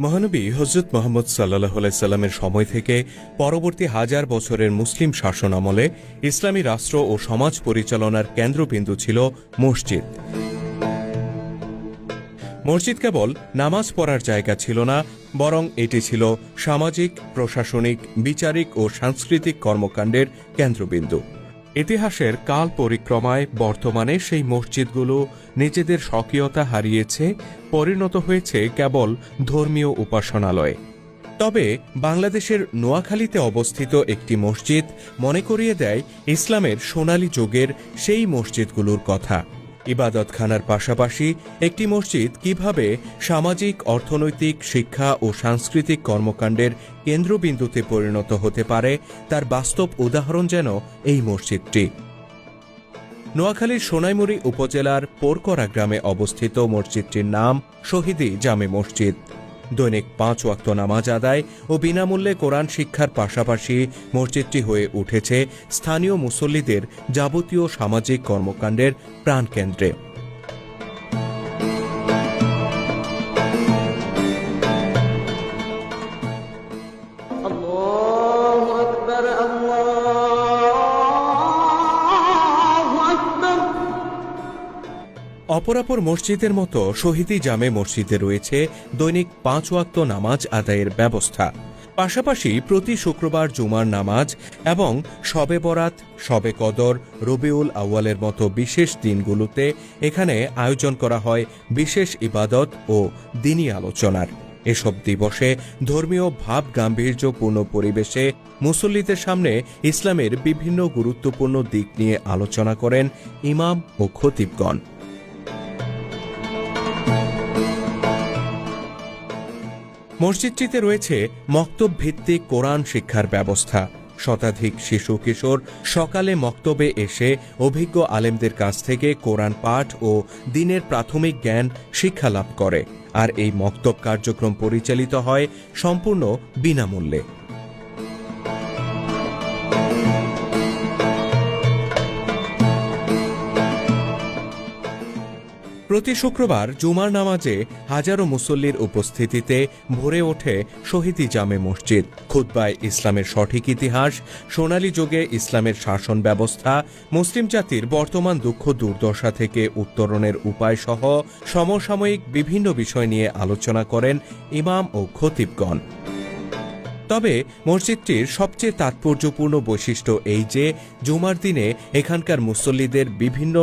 মহানবী হযরত মুহাম্মদ সাল্লাল্লাহু আলাইহি সাল্লামের সময় থেকে পরবর্তী হাজার বছরের মুসলিম শাসন আমলে ইসলামী রাষ্ট্র ও সমাজ পরিচালনার কেন্দ্রবিন্দু ছিল মসজিদ। মসজিদ কেবল নামাজ পড়ার জায়গা ছিল না, বরং এটি ছিল সামাজিক, প্রশাসনিক, বিচারিক ও সাংস্কৃতিক কর্মকাণ্ডের কেন্দ্রবিন্দু। ইতিহাসের কাল পরিক্রমায় বর্তমানে সেই মসজিদগুলো নিজেদের স্বকীয়তা হারিয়েছে, পরিণত হয়েছে কেবল ধর্মীয় উপাসনালয়ে। তবে বাংলাদেশের নোয়াখালীতে অবস্থিত একটি মসজিদ মনে করিয়ে দেয় ইসলামের সোনালী যুগের সেই মসজিদগুলোর কথা। ইবাদতখানার পাশাপাশি একটি মসজিদ কিভাবে সামাজিক, অর্থনৈতিক, শিক্ষা ও সাংস্কৃতিক কর্মকাণ্ডের কেন্দ্রবিন্দুতে পরিণত হতে পারে তার বাস্তব উদাহরণ যেন এই মসজিদটি। নোয়াখালীর সোনাইমুড়ি উপজেলার পোরকরা গ্রামে অবস্থিত মসজিদটির নাম শহীদি জামে মসজিদ। দৈনিক 5 ওয়াক্ত নামাজ আদায় ও বিনামূল্যে কোরআন শিক্ষার পাশাপাশি মসজিদটি হয়ে উঠেছে স্থানীয় মুসল্লিদের যাবতীয় সামাজিক কর্মকাণ্ডের প্রাণকেন্দ্রে। অপরাপর মসজিদের মতো শহীদি জামে মসজিদে রয়েছে দৈনিক 5 ওয়াক্ত নামাজ আদায়ের ব্যবস্থা। পাশাপাশি প্রতি শুক্রবার জুমার নামাজ এবং শবে বরাত, শবে কদর, রবিউল আউয়ালের মতো বিশেষ দিনগুলোতে এখানে আয়োজন করা হয় বিশেষ ইবাদত ও দ্বীনি আলোচনার। এসব দিবসে ধর্মীয় ভাব গাম্ভীর্যপূর্ণ পরিবেশে মুসল্লিদের সামনে ইসলামের বিভিন্ন গুরুত্বপূর্ণ দিক নিয়ে আলোচনা করেন ইমাম ও খতিবগণ। মসজিদটিতে রয়েছে মক্তব ভিত্তিক কোরআন শিক্ষার ব্যবস্থা। শতাধিক শিশু কিশোর সকালে মক্তবে এসে অভিজ্ঞ আলেমদের কাছ থেকে কোরআন পাঠ ও দ্বীনের প্রাথমিক জ্ঞান শিক্ষা লাভ করে, আর এই মক্তব কার্যক্রম পরিচালিত হয় সম্পূর্ণ বিনামূল্যে। প্রতি শুক্রবার জুমার নামাজে হাজারো মুসল্লির উপস্থিতিতে ভরে ওঠে শহীদি জামে মসজিদ। খুতবায় ইসলামের সঠিক ইতিহাস, সোনালী যুগে ইসলামের শাসন ব্যবস্থা, মুসলিম জাতির বর্তমান দুঃখ দুর্দশা থেকে উত্তরণের উপায় সহ সমসাময়িক বিভিন্ন বিষয় নিয়ে আলোচনা করেন ইমাম ও খতিবগণ। তবে মসজিদটির সবচেয়ে তাৎপর্যপূর্ণ বৈশিষ্ট্য এই যে জুমার দিনে এখানকার মুসল্লিদের বিভিন্ন